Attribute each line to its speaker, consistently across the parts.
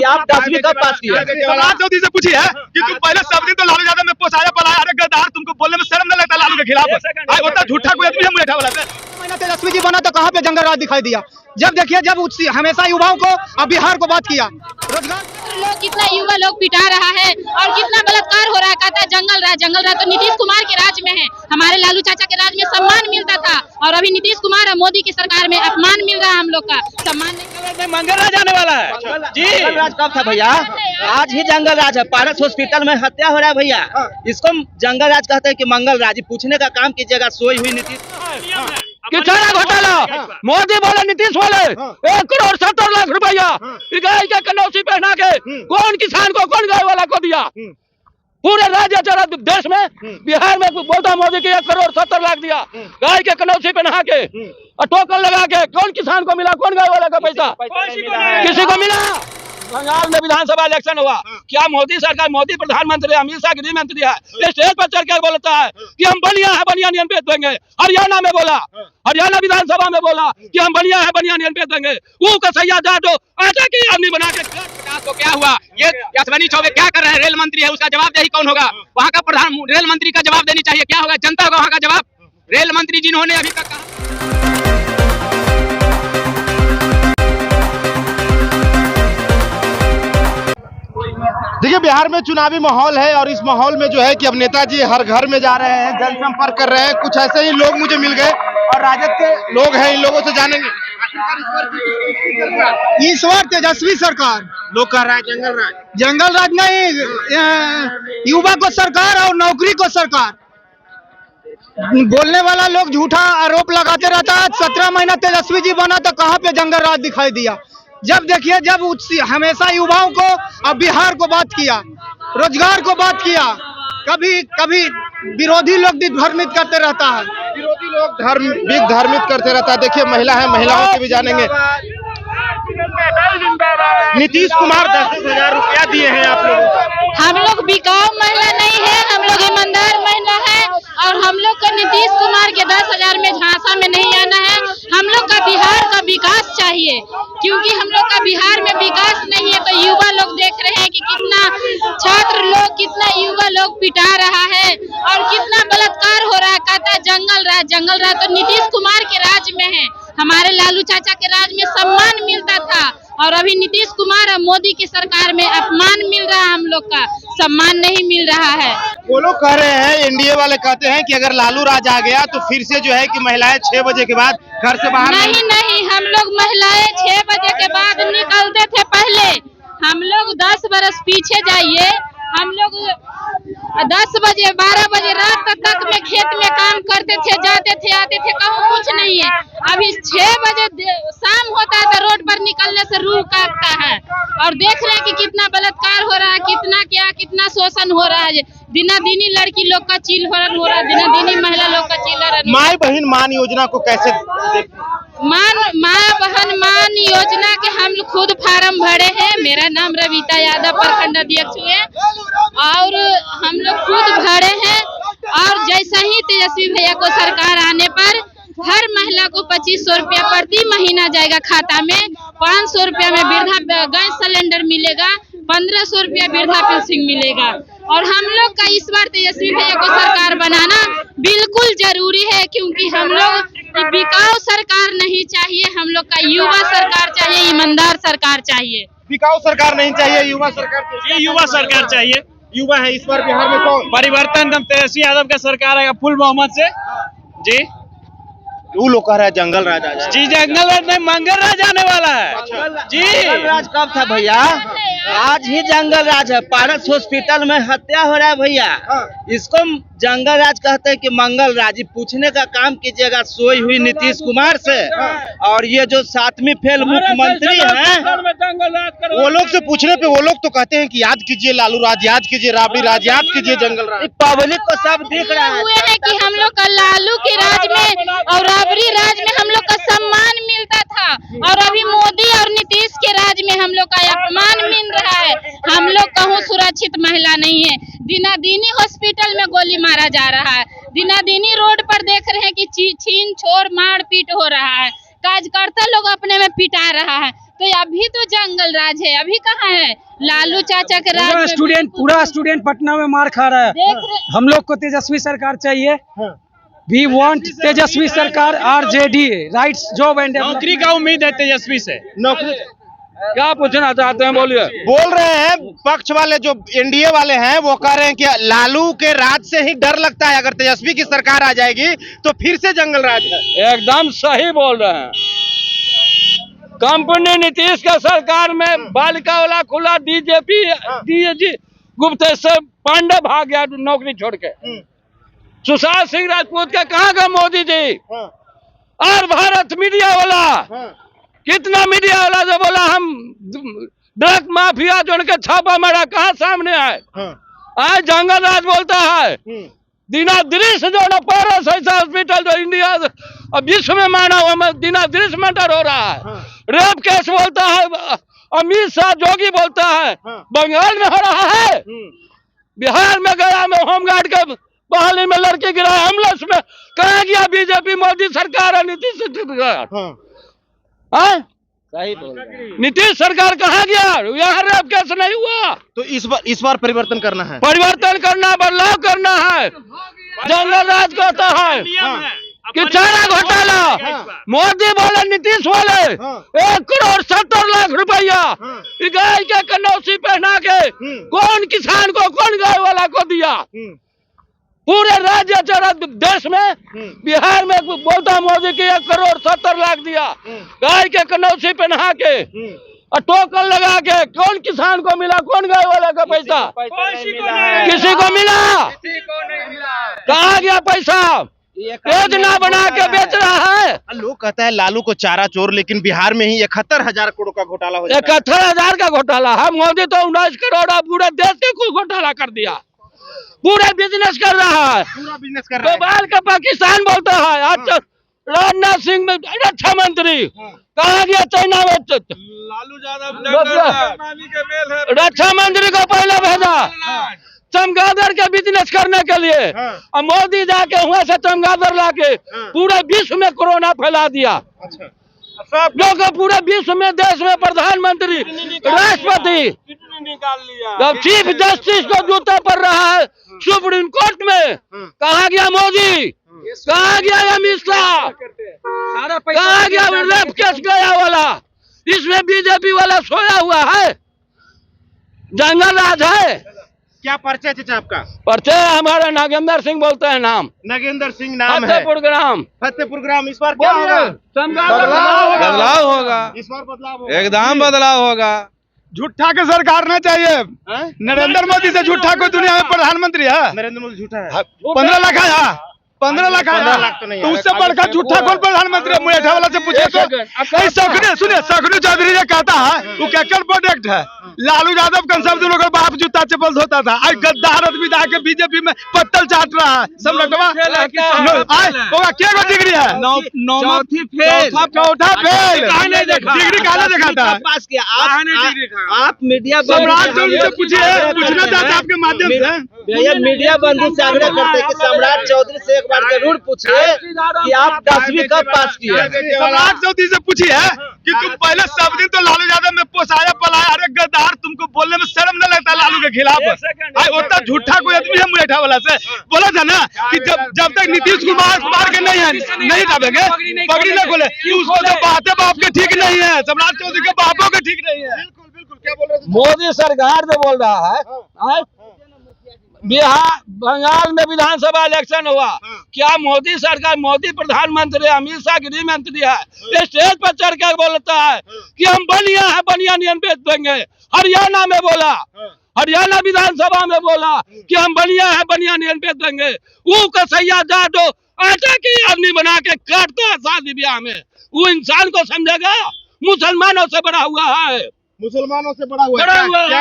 Speaker 1: आप 10वीं कब पास किया?
Speaker 2: समाज चौधरी से पूछी है कि तुम पहले सब दिन तो लालू यादव में पोसाया पलाया, अरे गद्दार, तुमको बोलने में शर्म न लगता लालू के खिलाफ? आज होता झूठा कोई आदमी है मुझे बोला था।
Speaker 3: महीना तेजस्वी जी बना तो कहाँ पे जंगल राज दिखाई दिया? जब देखिए जब हमेशा युवाओं को अब बिहार को बात किया, रोजगार
Speaker 4: लोग कितना युवा लोग पिटा रहा है और कितना बलात्कार हो रहा है। कहता है जंगल राज तो नीतीश कुमार के राज में है। हमारे लालू चाचा के राज में सम्मान मिलता था और अभी नीतीश कुमार और मोदी की सरकार में अपमान मिल रहा है। हम लोग का सम्मान नहीं।
Speaker 1: मंगल राज आने वाला है जी। जंगल राज कब था भैया? आज ही जंगल राज है। पारस हॉस्पिटल में हत्या हो रहा है भैया, इसको जंगल राज कहते हैं कि मंगल राज? पूछने का काम कीजिएगा। सोई हुई नीतीश
Speaker 2: किसान घोटाला, मोदी बोले नीतीश बोले 1,70,00,000 रुपया गाय के कनौसी पहना के कौन किसान को कौन गाय वाला को दिया? पूरे राज्य चला देश में, बिहार में बोलता मोदी के 1,70,00,000 दिया गाय के कनौसी पहना के और टोकन लगा के। कौन किसान को मिला? कौन गाय वाला का पैसा किसी को मिला? बंगाल में विधानसभा इलेक्शन हुआ, क्या मोदी सरकार, मोदी प्रधानमंत्री, अमित शाह गृह मंत्री है, स्टेज पर चढ़ कर बोलता है कि हम बनिया है बनियान बेच देंगे। हरियाणा में बोला, हरियाणा विधानसभा में बोला कि हम बनिया है बनियान बेच देंगे। वो कसैया जाटो आटा की आदमी बना के
Speaker 5: तो क्या हुआ? ये अश्विनी चौबे क्या कर रहे हैं? रेल मंत्री है, उसका जवाबदेही कौन होगा? वहाँ का प्रधान रेल मंत्री का जवाब देनी चाहिए। क्या होगा? जनता होगा वहाँ का जवाब। रेल मंत्री जिन्होंने अभी तक कहा।
Speaker 2: देखिए बिहार में चुनावी माहौल है और इस माहौल में जो है कि अब नेताजी हर घर में जा रहे हैं, जनसंपर्क कर रहे हैं। कुछ ऐसे ही लोग मुझे मिल गए और राजद के लोग हैं, इन लोगों से जानेंगे
Speaker 3: इस बार तेजस्वी सरकार।
Speaker 2: लोग कह रहा है
Speaker 3: जंगल राज नहीं, युवा को सरकार और नौकरी को सरकार। बोलने वाला लोग झूठा आरोप लगाते रहता है। 17 महीना तेजस्वी जी बना तो कहाँ पे जंगल राज दिखाई दिया? जब देखिए जब हमेशा युवाओं को अब बिहार को बात किया, रोजगार को बात किया, कभी विरोधी लोग भ्रमित करते रहता है।
Speaker 2: विरोधी लोग धार्मिक करते रहता है। देखिए महिला है, महिलाओं से भी जानेंगे। नीतीश कुमार 10,000 रुपया दिए हैं आप लोगों को।
Speaker 4: हम लोग बिकाऊ महिला नहीं है, हम लोग ईमानदार महिला है और हम लोग को नीतीश कुमार के 10,000 में झांसा में नहीं आना है। हम लोग का बिहार का विकास चाहिए, क्योंकि हम लोग का बिहार में विकास नहीं है। तो युवा लोग देख रहे हैं कि कितना छात्र लोग, कितना युवा लोग पिटा रहा है और कितना बलात्कार हो रहा है। कहता है जंगल राज तो नीतीश कुमार के राज में है। हमारे लालू चाचा के राज में सम्मान मिलता था और अभी नीतीश कुमार और मोदी की सरकार में अपमान मिल रहा है। हम लोग का सम्मान नहीं मिल रहा है।
Speaker 2: वो लोग कह रहे हैं, एनडीए वाले कहते हैं कि अगर लालू राज आ गया तो फिर से जो है कि महिलाएं 6 बजे के बाद घर से बाहर
Speaker 4: नहीं, हम लोग महिलाएं 6 बजे के बाद निकलते थे। पहले हम लोग 10 बरस पीछे जाइए, हम लोग 10 बजे 12 बजे रात तक में खेत में काम करते थे, जाते थे, आते थे, कहूँ कुछ नहीं है। अभी 6 बजे शाम होता है तो रोड पर निकलने से रूह कांपता है और देख रहे हैं कि कितना बलात्कार हो रहा है, कितना शोषण हो रहा है। दिना दिनी लड़की लोग का चिल्हरण हो रहा है, दिना दिनी महिला लोग का चिल्हरण।
Speaker 2: माँ बहन मान योजना को कैसे
Speaker 4: माँ बहन मान योजना के हम खुद फार्म भरे हैं। मेरा नाम रविता यादव प्रखंड अध्यक्ष है और हम लोग खुद भरे हैं। और जैसा ही तेजस्वी भैया को सरकार आने पर हर महिला को 2500 रुपया प्रति महीना जाएगा खाता में। 500 रुपया में वृद्धा गैस सिलेंडर मिलेगा, 1500 रुपया वृद्धा पेंशन मिलेगा। और हम लोग का इस बार तेजस्वी भैया को सरकार बनाना बिल्कुल जरूरी है, क्योंकि हम लोग बिकाऊ सरकार नहीं चाहिए। हम लोग का युवा सरकार चाहिए, ईमानदार सरकार चाहिए।
Speaker 2: बिकाऊ सरकार नहीं चाहिए, युवा सरकार चाहिए।
Speaker 5: युवा सरकार चाहिए।
Speaker 2: युवा है इस बार बिहार में कौन?
Speaker 5: परिवर्तन तेजस्वी यादव का सरकार आएगा फुल बहुमत से जी।
Speaker 2: वो लोग कह रहा है जंगल राज आ जाए।
Speaker 5: जी जंगल राज नहीं, मंगल राज आने वाला है जी।
Speaker 1: जंगल राज कब था भैया? आज ही जंगल राज है। पारस हॉस्पिटल में हत्या हो रहा है भैया, इसको जंगल राज कहते हैं कि मंगल राज? पूछने का काम कीजिएगा सोई हुई नीतीश कुमार से। और ये जो 7वीं फेल मुख्यमंत्री हैं,
Speaker 2: वो लोग से पूछने पे वो लोग तो कहते हैं कि याद कीजिए लालू राज, याद कीजिए राबड़ी राज, याद कीजिए जंगल राज।
Speaker 1: पब्लिक को सब दिख रहा है
Speaker 4: कि हम लोग का लालू के राज में और राबड़ी राज में हम लोग का सम्मान मिलता था और अभी मोदी और नीतीश के राज में हम लोग का अपमान मिल रहा है। हम लोग कहूँ सुरक्षित महिला नहीं है। दिना दिनी हॉस्पिटल में गोली मारा जा रहा है, दिना दिनी रोड पर देख रहे हैं कि छीन छोड़ मार पीट हो रहा है। कार्यकर्ता लोग अपने में पिटा रहा है। तो अभी तो जंगल राज है, अभी कहाँ है लालू चाचा के राज में?
Speaker 6: पूरा स्टूडेंट पटना में मार खा रहा है।
Speaker 4: देख रहे
Speaker 6: हम लोग को तेजस्वी सरकार चाहिए। वी वांट तेजस्वी सरकार, आरजेडी, राइट्स जॉब एंड
Speaker 5: नौकरी का उम्मीद है तेजस्वी से।
Speaker 3: नौकरी
Speaker 2: क्या पूछना चाहते हैं बोलिए।
Speaker 3: बोल रहे हैं पक्ष वाले जो एनडीए वाले हैं वो कह रहे हैं कि लालू के राज से ही डर लगता है, अगर तेजस्वी की सरकार आ जाएगी तो फिर से जंगल राज है।
Speaker 2: एकदम सही बोल रहे हैं। कंपनी नीतीश के सरकार में बालिका वाला खुला, डीजेपी डीएजी गुप्तेश्वर पांडे भाग गया नौकरी छोड़ के। सुशांत सिंह राजपूत का कहाँ गए मोदी जी? और भारत मीडिया वाला, कितना मीडिया वाला जो बोला हम ड्रग माफिया जोड़ के छापा मारा, कहाँ सामने आए? आज जंगल राज बोलता है। दीनादृश जो ना पारस ऐसा हॉस्पिटल जो इंडिया अब विश्व में माना हुआ में दीनादृश मर्डर हो रहा है। रेप केस बोलता है अमित शाह, जोगी बोलता है बंगाल में हो रहा है। बिहार में गया में होमगार्ड के बहाली में लड़की गिरा एम्बुलेंस में, कहाँ गया बीजेपी मोदी सरकार और नीतीश सरकार?
Speaker 1: सही बोल रहे हैं।
Speaker 2: नीतीश सरकार कहाँ गया? यहाँ रेप केस नहीं हुआ।
Speaker 3: तो इस बार परिवर्तन करना है,
Speaker 2: परिवर्तन करना, बदलाव करना है। जंगल राज कहता है कि चारा घोटाला, मोदी बोले नीतीश बोले 1,70,00,000 गाय के कनौसी पहना के कौन किसान को, कौन गाय वाला को दिया? पूरे राज्य चरा देश में, बिहार में बोलता मोदी की 1,70,00,000 दिया गाय के कनौसी पहना के और टोकन लगा के। कौन किसान को मिला? कौन गाय वाला का पैसा? किसी को मिला? कहाँ गया पैसा? योजना बना के बेच रहा है।
Speaker 3: लोग कहता है लालू को चारा चोर, लेकिन बिहार में ही 71,000 करोड़ का घोटाला हो जाता है।
Speaker 2: 71,000 का घोटाला है। मोदी तो 19 करोड़ पूरे देश के को घोटाला कर दिया, पूरा बिजनेस कर रहा है,
Speaker 3: पूरा बिजनेस कर रहा है।
Speaker 2: बाल का पाकिस्तान बोलता है। आज राजनाथ सिंह में रक्षा मंत्री कहाँ गया? चाइना में
Speaker 5: लालू यादव
Speaker 2: रक्षा मंत्री को पहले भेजा चमगादड़ के बिजनेस करने के लिए, और मोदी जाके वहां से चमगादड़ लाके पूरे विश्व में कोरोना फैला दिया। सब लोग पूरे विश्व में, देश में प्रधानमंत्री, राष्ट्रपति, जब चीफ जस्टिस को जूता पड़ रहा है सुप्रीम कोर्ट में, कहाँ गया मोदी? कहाँ गया अमित शाह? कहाँ गया रेप केस गया वाला? इसमें बीजेपी वाला सोया हुआ है। जंगल राज है।
Speaker 3: क्या परिचय चाचा आपका?
Speaker 2: परिचय हमारा नागेंद्र सिंह बोलते हैं नाम।
Speaker 3: नागेंद्र सिंह नाम है।
Speaker 2: फतेहपुर ग्राम।
Speaker 3: फतेहपुर ग्राम। इस बार क्या होगा?
Speaker 1: बदलाव होगा,
Speaker 3: इस बार बदलाव होगा,
Speaker 1: एकदम बदलाव होगा।
Speaker 7: झूठा के सरकार न चाहिए। नरेंद्र मोदी से झूठा कोई दुनिया में प्रधानमंत्री है?
Speaker 3: नरेंद्र मोदी झूठा है।
Speaker 7: 15 लाख आया, 15 लाख आया।
Speaker 3: 15 लाख तो नहीं
Speaker 7: तो
Speaker 3: आया।
Speaker 7: उससे बढ़कर झूठा कौन प्रधानमंत्री है? मुझे वाला से पूछे तो सखनी चौधरी जो कहता है वो केकर प्रोडक्ट है। लालू यादव कंसर्व लोग बाप जूता चप्पल धोता था, आज गद्दार आदमी जाके बीजेपी में पत्तल चाट रहा है। सब लटवा क्या डिग्री है?
Speaker 1: चौथी फेल,
Speaker 7: चौथा फेल। डिग्री कहाँ देखा था?
Speaker 1: पास किया। आप मीडिया
Speaker 7: सम्राट चौधरी से पूछिए, पूछना चाहते आपके माध्यम से।
Speaker 1: भैया मीडिया बंधु से आग्रह करते हैं कि सम्राट चौधरी से एक बार जरूर पूछिए कि आप 10वीं कब पास किए?
Speaker 7: सम्राट चौधरी से पूछिए कि तुम पहले सब दिन तो लालू यादव में पोसाया पलाया, अरे गद्दार, तुमको बोलने में शर्म न लगता लालू के खिलाफ? उतना झूठा कोई आदमी है मुरेठा वाला से? बोला था ना कि जब तक नीतीश कुमार के नहीं दाबेंगे, पगड़ी न खोले, उसको तो बातें बाप के ठीक नहीं है, सम्राट चौधरी के बापों के ठीक नहीं है। बिल्कुल क्या बोल रहे थे?
Speaker 2: मोदी सरकार जो बोल रहा है, बिहार बंगाल में विधानसभा इलेक्शन हुआ, क्या मोदी सरकार, मोदी प्रधानमंत्री, अमित शाह गृह मंत्री है, स्टेज पर चढ़ कर बोलता है कि हम बनिया है, बनिया नियन बेच देंगे। हरियाणा में बोला, हरियाणा विधानसभा में बोला कि हम बनिया है, बनिया नियन बेच देंगे। वो कसैया जाटो आटा की आदमी बना के काटता है शादी ब्याह में, वो इंसान को समझेगा? मुसलमानों से बड़ा हुआ है,
Speaker 3: मुसलमानों से बड़ा हुआ है।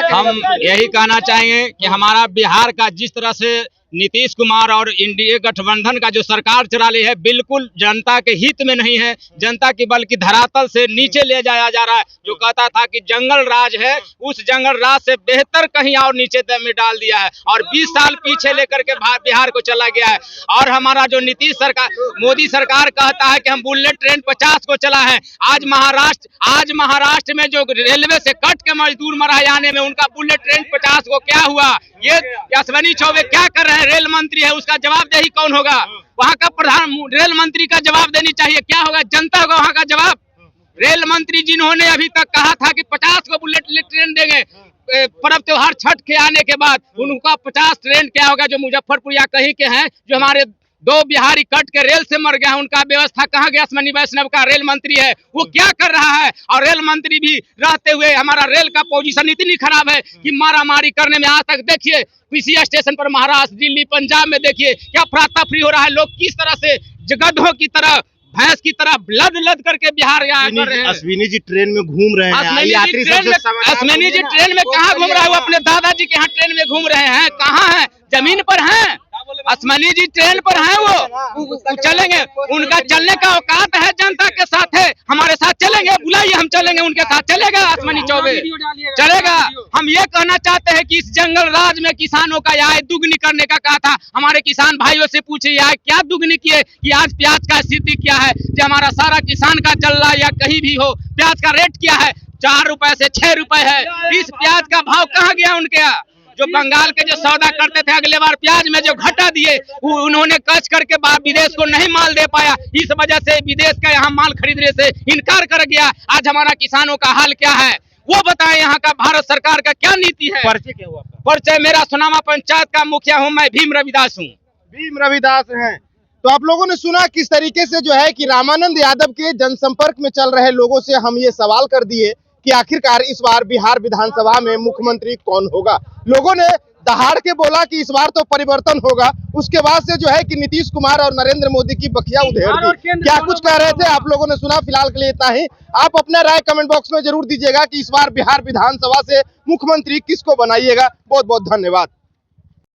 Speaker 5: हम यही कहना चाहेंगे कि हमारा बिहार का जिस तरह से नीतीश कुमार और इंडिया गठबंधन का जो सरकार चला रही है बिल्कुल जनता के हित में नहीं है। जनता की बल्कि धरातल से नीचे ले जाया जा रहा है। जो कहता था कि जंगल राज है, उस जंगल राज से बेहतर कहीं और नीचे में डाल दिया है और 20 साल पीछे लेकर के बिहार को चला गया है। और हमारा जो नीतीश सरकार, मोदी सरकार कहता है कि हम बुलेट ट्रेन 50 को चला है। आज महाराष्ट्र में जो रेलवे से कट के मजदूर मरा जाने में उनका बुलेट ट्रेन 50 को क्या हुआ? ये अश्विनी चौबे क्या कर रहे हैं? रेल मंत्री है, उसका जवाबदेही कौन होगा? वहाँ का प्रधान रेल मंत्री का जवाब देनी चाहिए। क्या होगा? जनता होगा वहाँ का जवाब। रेल मंत्री जिन्होंने अभी तक कहा था कि 50 को बुलेट ट्रेन देंगे, पर्व त्योहार छठ के आने के बाद उनका 50 ट्रेन क्या होगा? जो मुजफ्फरपुर या कहीं के हैं, जो हमारे 2 बिहारी कट के रेल से मर गया है, उनका व्यवस्था कहाँ गया? अश्विनी वैष्णव का रेल मंत्री है, वो क्या कर रहा है? और रेल मंत्री भी रहते हुए हमारा रेल का पोजीशन इतनी खराब है कि मारामारी करने में आज तक देखिए किसी स्टेशन पर महाराष्ट्र, दिल्ली, पंजाब में देखिए क्या अफरा तफरी हो रहा है। लोग किस तरह से गधों की तरह, भैंस की तरह लद करके बिहार आया कर रहे हैं।
Speaker 8: अश्विनी जी ट्रेन में घूम रहे हैं।
Speaker 5: अश्विनी जी ट्रेन में कहाँ घूम रहा है? वो अपने दादाजी के यहाँ ट्रेन में घूम रहे हैं। कहाँ है? जमीन पर हैं। अश्विनी जी ट्रेन पर हैं, वो चलेंगे। उनका चलने का औकात है जनता के साथ है। हमारे साथ चलेंगे, बुलाइए, हम चलेंगे उनके साथ। चलेगा अश्विनी चौबे? चलेगा। हम ये कहना चाहते हैं कि इस जंगल राज में किसानों का आय दुगनी करने का कहा था। हमारे किसान भाइयों से पूछिए आय क्या दुगनी किए कि आज प्याज का स्थिति क्या है? जो हमारा सारा किसान का चल रहा या कहीं भी हो, प्याज का रेट क्या है? 4 रुपए से 6 रुपए है। इस प्याज का भाव कहाँ गया उनके यहाँ? जो बंगाल के जो सौदा करते थे, अगले बार प्याज में जो घटा दिए, उन्होंने कच करके विदेश को नहीं माल दे पाया। इस वजह से विदेश का यहाँ माल खरीदने से इनकार कर गया। आज हमारा किसानों का हाल क्या है वो बताएं। यहाँ का भारत सरकार का क्या नीति है?
Speaker 8: परिचय क्या हुआ?
Speaker 5: परिचय मेरा सुनामा पंचायत का मुखिया हूँ, मैं भीम रविदास हूँ।
Speaker 8: भीम रविदास हैं। तो आप लोगों ने सुना किस तरीके से जो है कि रामानंद यादव के जनसंपर्क में चल रहे लोगों से हम ये सवाल कर दिए कि आखिरकार इस बार बिहार विधानसभा में मुख्यमंत्री कौन होगा। लोगों ने दहाड़ के बोला कि इस बार तो परिवर्तन होगा। उसके बाद से जो है कि नीतीश कुमार और नरेंद्र मोदी की बखिया उधेड़ दी। क्या कुछ कह रहे थे आप लोगों ने सुना। फिलहाल के लिए इतना ही। आप अपना राय कमेंट बॉक्स में जरूर दीजिएगा कि इस बार बिहार विधानसभा से मुख्यमंत्री किसको बनाइएगा। बहुत बहुत धन्यवाद।